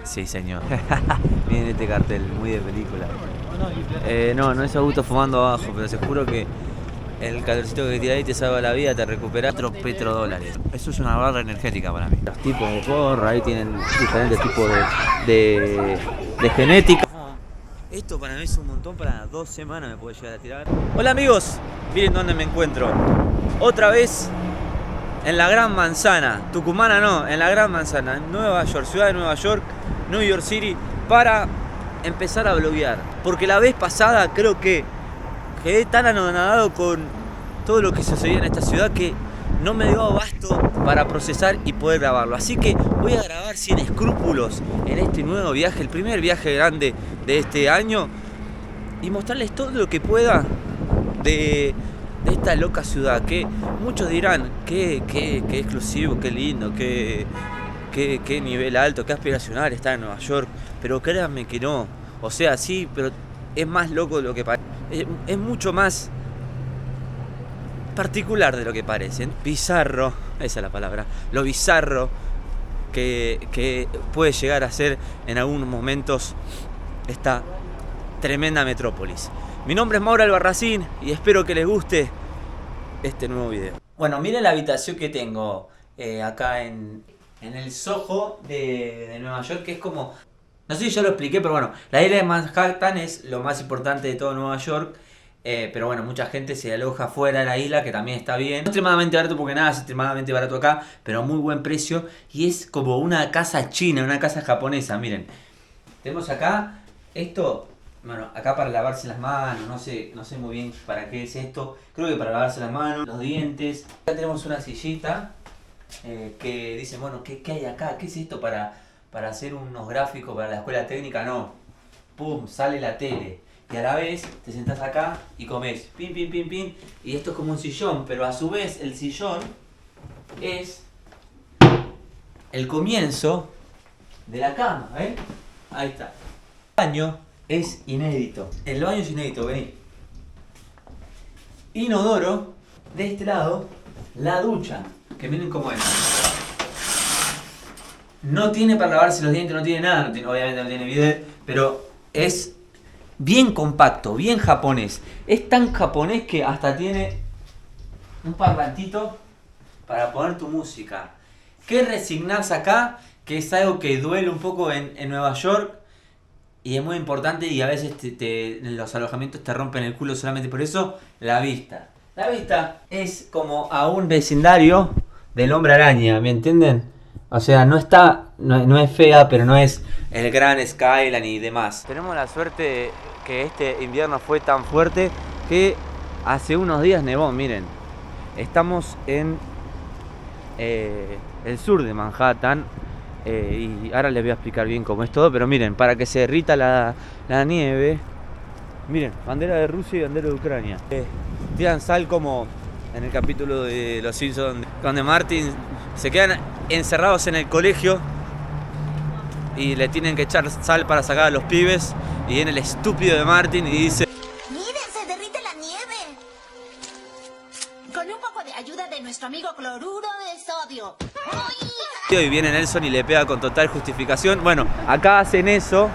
Sí, señor. Miren este cartel, muy de película. No es Augusto fumando abajo, pero se juro que el calorcito que tira ahí te salva la vida, te recupera 4 petrodólares. Eso es una barra energética para mí. Los tipos de porra, ahí tienen diferentes tipos de genética. Esto para mí es un montón, para 2 semanas me puede llegar a tirar. Hola amigos, miren dónde me encuentro. Otra vez en la Gran Manzana, Tucumana no, en la Gran Manzana, Nueva York, ciudad de Nueva York, New York City, para empezar a bloguear. Porque la vez pasada creo que quedé tan anonadado con todo lo que sucedía en esta ciudad que no me dio abasto para procesar y poder grabarlo. Así que voy a grabar sin escrúpulos en este nuevo viaje, el primer viaje grande de este año, y mostrarles todo lo que pueda de esta loca ciudad, que muchos dirán que exclusivo, qué lindo, qué nivel alto, qué aspiracional está en Nueva York, pero créanme que no. O sea, sí, pero es más loco de lo que parece. Es mucho más particular de lo que parece. Bizarro, esa es la palabra. Lo bizarro que puede llegar a ser en algunos momentos esta tremenda metrópolis. Mi nombre es Mauro Albarracín y espero que les guste este nuevo video. Bueno, miren la habitación que tengo acá en el Soho de Nueva York, que es como... No sé si ya lo expliqué, pero bueno, la isla de Manhattan es lo más importante de todo Nueva York. Pero bueno, mucha gente se aloja fuera de la isla, que también está bien. No extremadamente barato porque nada es extremadamente barato acá, pero muy buen precio. Y es como una casa china, una casa japonesa, miren. Tenemos acá esto, bueno, acá para lavarse las manos, no sé muy bien para qué es esto. Creo que para lavarse las manos, los dientes. Acá tenemos una sillita que dice, bueno, ¿qué hay acá? ¿Qué es esto para hacer unos gráficos para la escuela técnica? No, pum, sale la tele. Y a la vez te sentás acá y comés, pin, pin, pin, pin. Y esto es como un sillón, pero a su vez el sillón es el comienzo de la cama, ¿eh? Ahí está. El baño es inédito. El baño es inédito, vení. Inodoro, de este lado, la ducha, que miren cómo es. No tiene para lavarse los dientes, no tiene nada, obviamente no tiene bidet, pero es bien compacto, bien japonés. Es tan japonés que hasta tiene un parlantito para poner tu música. ¿Qué resignarse acá? Que es algo que duele un poco en Nueva York y es muy importante, y a veces los alojamientos te rompen el culo solamente por eso. La vista. La vista es como a un vecindario del Hombre Araña, ¿me entienden? O sea, no es fea, pero no es el gran skyline y demás. Tenemos la suerte que este invierno fue tan fuerte que hace unos días nevó, miren. Estamos en el sur de Manhattan y ahora les voy a explicar bien cómo es todo, pero miren, para que se derrita la nieve, miren, bandera de Rusia y bandera de Ucrania. Tiran sal como en el capítulo de Los Simpsons, donde Martin se quedan encerrados en el colegio y le tienen que echar sal para sacar a los pibes, y viene el estúpido de Martin y dice: ¡Miren, se derrite la nieve! Con un poco de ayuda de nuestro amigo cloruro de sodio. ¡Ay! Y viene Nelson y le pega con total justificación. Bueno, acá hacen eso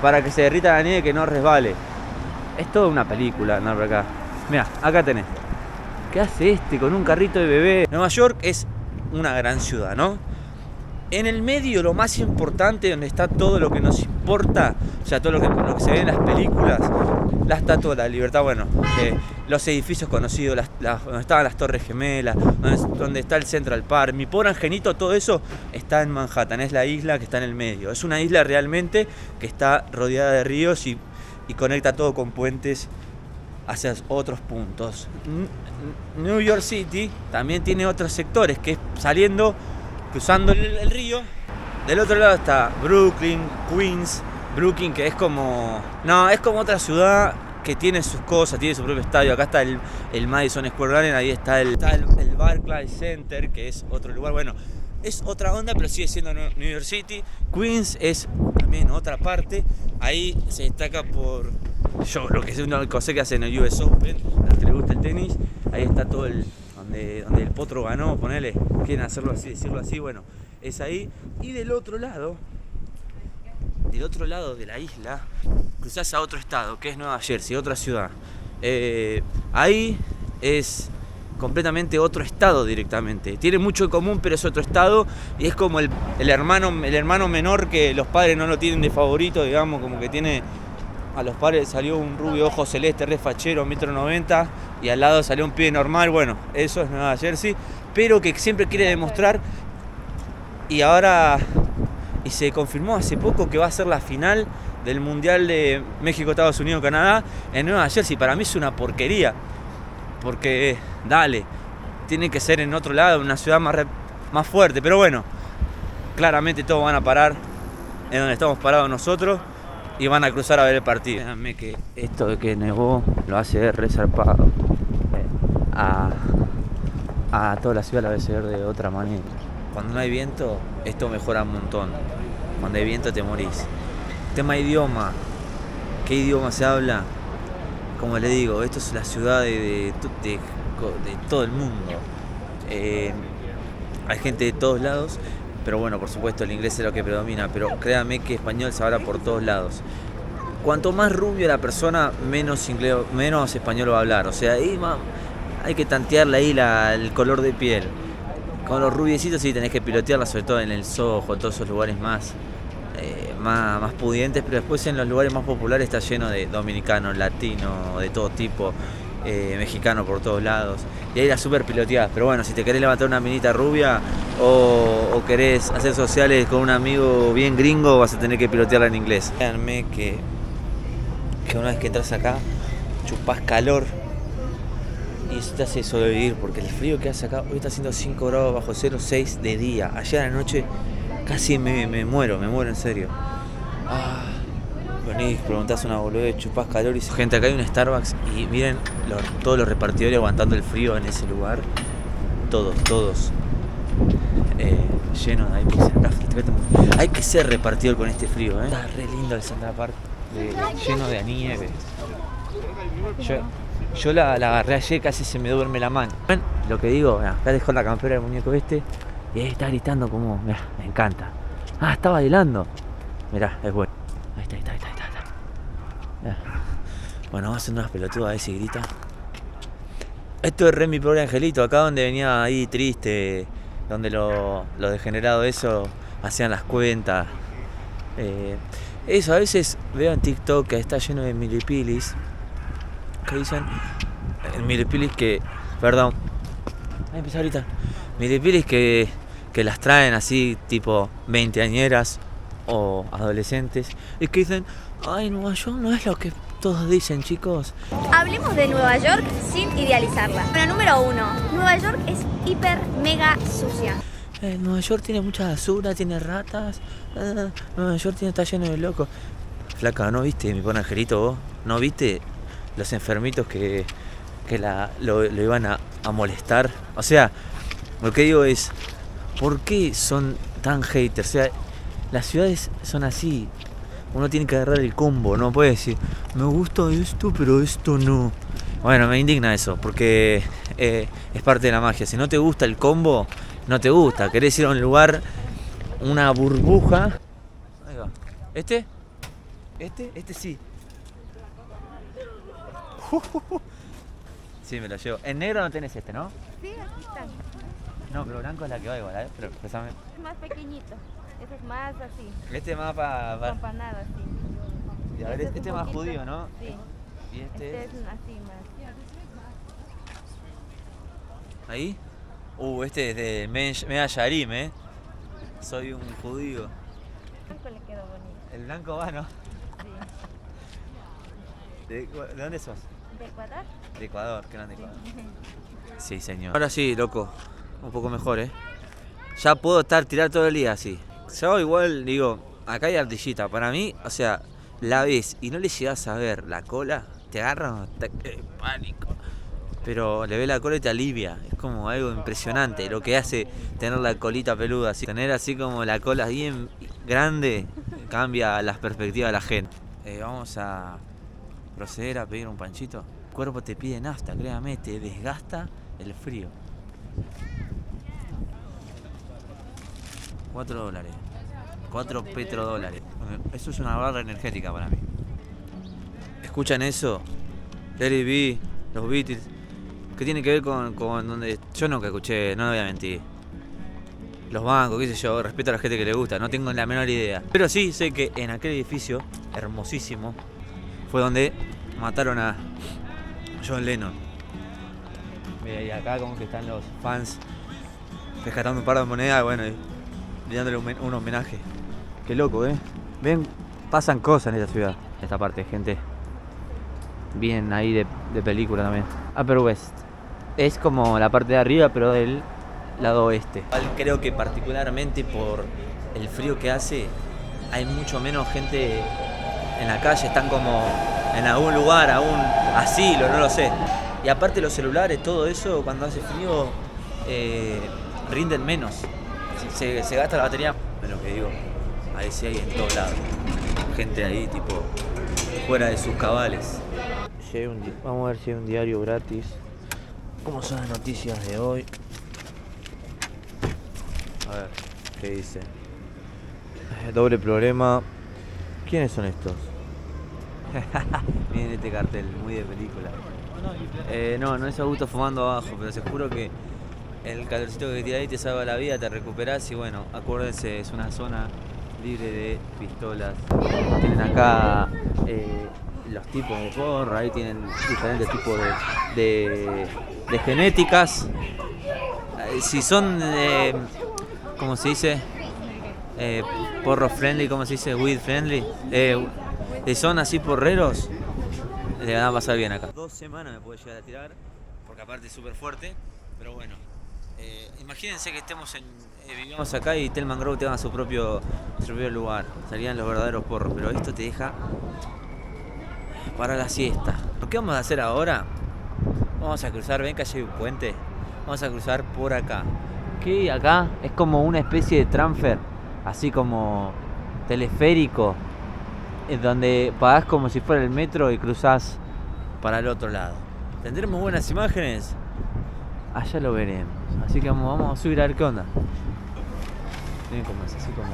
para que se derrita la nieve y que no resbale. Es toda una película andar por acá. Mira, acá tenés. ¿Qué hace este con un carrito de bebé? Nueva York es una gran ciudad, ¿no? En el medio, lo más importante, donde está todo lo que nos importa, o sea, todo lo que se ve en las películas, la Estatua de la Libertad, bueno, los edificios conocidos, donde estaban las Torres Gemelas, donde está el Central Park, mi pobre angelito, todo eso está en Manhattan, es la isla que está en el medio. Es una isla realmente que está rodeada de ríos y conecta todo con puentes hacia otros puntos. New York City también tiene otros sectores, que es saliendo, cruzando el río. Del otro lado está Brooklyn, Queens. Brooklyn, que es como... No, es como otra ciudad que tiene sus cosas, tiene su propio estadio. Acá está el Madison Square Garden, ahí está el Barclays Center, que es otro lugar. Bueno, es otra onda, pero sigue siendo New York City. Queens es también otra parte. Ahí se destaca por... Yo lo que es una cosa que hacen en el US Open, a los que les gusta el tenis. Ahí está todo donde el Potro ganó, ponele, quieren hacerlo así, decirlo así, bueno, es ahí. Y del otro lado del otro lado de la isla, cruzás a otro estado, que es Nueva Jersey, otra ciudad. Ahí es completamente otro estado directamente. Tiene mucho en común, pero es otro estado y es como el hermano menor que los padres no lo tienen de favorito, digamos, como que tiene... A los padres salió un rubio ojo celeste, re fachero, 1,90 m, y al lado salió un pibe normal. Bueno, eso es Nueva Jersey, pero que siempre quiere demostrar, y se confirmó hace poco que va a ser la final del Mundial de México, Estados Unidos, Canadá, en Nueva Jersey. Para mí es una porquería, porque dale, tiene que ser en otro lado, en una ciudad más fuerte, pero bueno, claramente todos van a parar en donde estamos parados nosotros y van a cruzar a ver el partido. Créanme que esto de que nevó lo hace re zarpado. A toda la ciudad la ves ver de otra manera. Cuando no hay viento, esto mejora un montón. Cuando hay viento te morís. Tema idioma. ¿Qué idioma se habla? Como le digo, esto es la ciudad de todo el mundo. Hay gente de todos lados. Pero bueno, por supuesto el inglés es lo que predomina, pero créanme que español se habla por todos lados. Cuanto más rubio la persona, menos español va a hablar. O sea, ahí hay que tantearle ahí el color de piel. Con los rubiecitos sí tenés que pilotearla, sobre todo en el Soho, en todos esos lugares más pudientes, pero después en los lugares más populares está lleno de dominicanos, latinos, de todo tipo. Mexicano por todos lados, y ahí la super piloteás. Pero bueno, si te querés levantar una minita rubia o querés hacer sociales con un amigo bien gringo, vas a tener que pilotearla en inglés. Créanme que una vez que entras acá chupás calor y eso te hace sobrevivir, porque el frío que hace acá, hoy está haciendo 5 grados bajo cero, 6 de día. Ayer a la noche casi me muero en serio. Venís, preguntás una boludez, chupás calor y... Gente, acá hay un Starbucks y miren todos los repartidores aguantando el frío en ese lugar. Todos. Llenos de ahí. Hay que ser repartidor con este frío, Está re lindo el Central Park, lleno de nieve. Yo la agarré ayer, casi se me duerme la mano. ¿Ven lo que digo? Acá dejó la campera del muñeco este y ahí está gritando como... Mirá, me encanta. Está bailando. Mirá, es bueno. Ahí está. Bueno, vamos a hacer unas pelotudas a ver si grita. Esto es re mi pobre angelito, acá donde venía ahí triste, donde los degenerados eso hacían las cuentas. Eso, a veces veo en TikTok que está lleno de milipilis. ¿Qué dicen? Milipilis que... Perdón. Empezó ahorita. Milipilis que las traen así, tipo 20añeras o adolescentes. Y que dicen... Ay, Nueva York no es lo que todos dicen, chicos. Hablemos de Nueva York sin idealizarla. Bueno, número 1. Nueva York es hiper mega sucia. Nueva York tiene mucha basura, tiene ratas. Nueva York está lleno de locos. Flaca, ¿no viste mi pobre angelito vos? ¿No viste los enfermitos que lo iban a molestar? O sea, lo que digo es, ¿por qué son tan haters? O sea, las ciudades son así. Uno tiene que agarrar el combo, no puede decir, me gusta esto, pero esto no. Bueno, me indigna eso, porque es parte de la magia. Si no te gusta el combo, no te gusta. Querés ir a un lugar, una burbuja. Ahí va. ¿Este sí. Sí, me lo llevo. En negro no tenés este, ¿no? Sí, aquí está. No, pero blanco es la que va igual, pero pésame. Es más pequeñito. Ese es más así. Este más para... Campanada, sí. Y a ver, este es más poquito, judío, ¿no? Sí. Y Este es así más. ¿Ahí? Este es de Mea Yarim, Soy un judío. El blanco le quedó bonito. El blanco va, ¿no? Sí. ¿De dónde sos? ¿De Ecuador? De Ecuador, qué grande Ecuador. Sí, señor. Ahora sí, loco. Un poco mejor, Ya puedo tirar todo el día así. Yo igual, digo, acá hay ardillita. Para mí, o sea, la ves y no le llegas a ver la cola, te agarra un ataque de pánico. Pero le ves la cola y te alivia. Es como algo impresionante lo que hace tener la colita peluda. Así. Tener así como la cola bien grande cambia las perspectivas de la gente. Vamos a proceder a pedir un panchito. El cuerpo te pide nafta, créame, te desgasta el frío. $4. 4 petrodólares. Eso es una barra energética para mí. ¿Escuchan eso? Let It Be, los Beatles. ¿Qué tiene que ver con donde yo nunca escuché? No voy a mentir. Los bancos, qué sé yo, respeto a la gente que le gusta, no tengo la menor idea. Pero sí sé que en aquel edificio hermosísimo fue donde mataron a John Lennon. Y acá como que están los fans rescatando un par de monedas, bueno, y dándole un homenaje. Qué loco, Ven, pasan cosas en esta ciudad. Esta parte, gente. Bien ahí de película también. Upper West. Es como la parte de arriba, pero del lado oeste. Creo que particularmente por el frío que hace, hay mucho menos gente en la calle. Están como en algún lugar, algún asilo, no lo sé. Y aparte los celulares, todo eso, cuando hace frío, rinden menos. Se gasta la batería. Es lo que digo, ahí sí hay en todos lados. Gente ahí, tipo, fuera de sus cabales. Vamos a ver si hay un diario gratis. ¿Cómo son las noticias de hoy? A ver, ¿qué dice? Doble problema. ¿Quiénes son estos? Miren este cartel, muy de película. No es Augusto fumando abajo, pero se juro que el calorcito que tira ahí te salva la vida, te recuperás y bueno, acuérdense, es una zona libre de pistolas. Tienen acá los tipos de porra, ahí tienen diferentes tipos de genéticas. Si son, ¿cómo se dice? Porro friendly, ¿cómo se dice? Weed friendly. Si son así porreros, le van a pasar bien acá. 2 semanas me puede llegar a tirar, porque aparte es súper fuerte, pero bueno. Imagínense que vivimos acá y Thelma Grove tenga su propio lugar. Serían los verdaderos porros, pero esto te deja para la siesta. Lo que vamos a hacer ahora, vamos a cruzar, ven que allá hay un puente, vamos a cruzar por acá. Que acá es como una especie de transfer, así como teleférico, donde pagás como si fuera el metro y cruzás para el otro lado. ¿Tendremos buenas imágenes? Allá lo veremos. Así que vamos a subir a ver qué onda. Miren cómo es, así como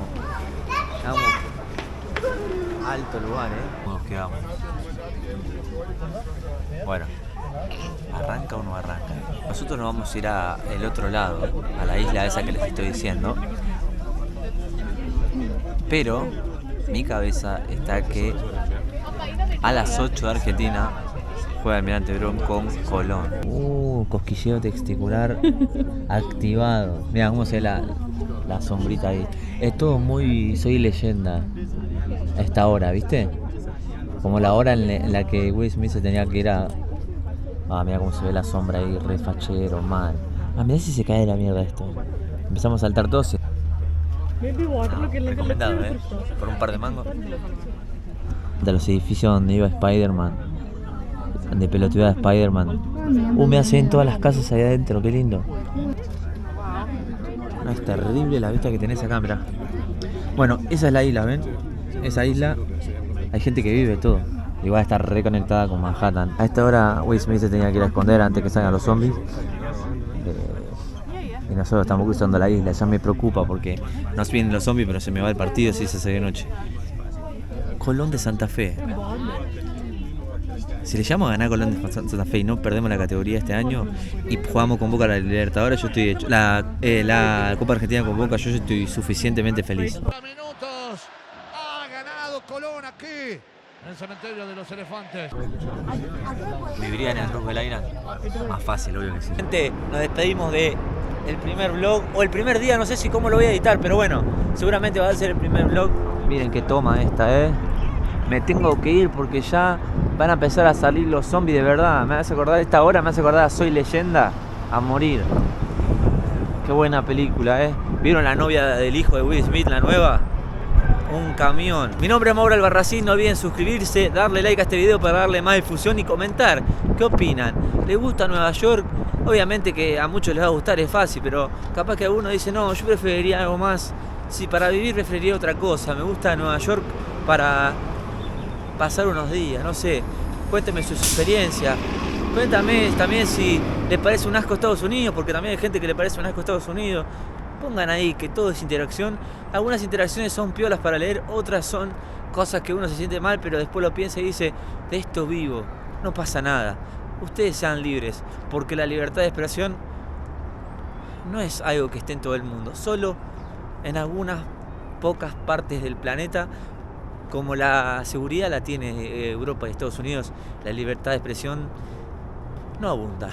alto lugar, Nos quedamos. Bueno, ¿arranca o no arranca? Nosotros nos vamos a ir al otro lado, a la isla esa que les estoy diciendo. Pero mi cabeza está que a las 8 de Argentina juega Almirante Brown con Colón. Cosquilleo testicular activado. Mira cómo se ve la sombrita ahí. Es todo muy Soy Leyenda a esta hora, ¿viste? Como la hora en la que Will Smith se tenía que ir a... mira cómo se ve la sombra ahí, re fachero, mal. Mira si se cae la mierda esto. Empezamos a saltar todos. Recomendado, por un par de mangos. De los edificios donde iba Spider-Man, donde peloteaba Spider-Man. Me hacen todas las casas ahí adentro, qué lindo. No, es terrible la vista que tenés acá, mirá. Bueno, esa es la isla, ¿ven? Esa isla, hay gente que vive todo. Y va a estar reconectada con Manhattan. A esta hora Will Smith se tenía que ir a esconder antes que salgan los zombies. Y nosotros estamos cruzando la isla. Ya me preocupa porque nos vienen los zombies, pero se me va el partido si se hace de noche. Colón de Santa Fe. Si le llamamos a ganar Colón de Santa Fe y no perdemos la categoría este año y jugamos con Boca la Libertadores, yo estoy hecho. La Copa Argentina con Boca, yo estoy suficientemente feliz. Minutos. Ha ganado Colón aquí en el cementerio de los elefantes. ¿Viviría en el Roosevelt Island? Más fácil, obvio que sí. Gente, nos despedimos de el primer vlog, o el primer día, no sé si cómo lo voy a editar, pero bueno, seguramente va a ser el primer vlog. Miren qué toma esta, Me tengo que ir porque ya van a empezar a salir los zombies de verdad. Me hace acordar esta hora, me hace acordar a Soy Leyenda a morir. Qué buena película, ¿Vieron La novia del hijo de Will Smith, la nueva? Un camión. Mi nombre es Mauro Albarracín, no olviden suscribirse, darle like a este video para darle más difusión y comentar. ¿Qué opinan? ¿Les gusta Nueva York? Obviamente que a muchos les va a gustar, es fácil, pero capaz que alguno dice, no, yo preferiría algo más. Sí, para vivir preferiría otra cosa. Me gusta Nueva York para pasar unos días, no sé. Cuéntenme sus experiencias. Cuéntame también si les parece un asco Estados Unidos, porque también hay gente que le parece un asco Estados Unidos. Pongan ahí que todo es interacción. Algunas interacciones son piolas para leer, otras son cosas que uno se siente mal, pero después lo piensa y dice, de esto vivo, no pasa nada. Ustedes sean libres, porque la libertad de expresión no es algo que esté en todo el mundo, solo en algunas pocas partes del planeta, como la seguridad la tiene Europa y Estados Unidos, la libertad de expresión no abunda.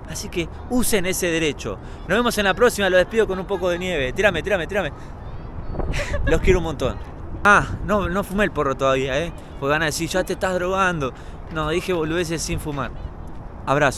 Así que usen ese derecho. Nos vemos en la próxima, los despido con un poco de nieve. Tírame. Los quiero un montón. No fumé el porro todavía, porque van a decir, ya te estás drogando. No, dije boludeces sin fumar. Abrazo.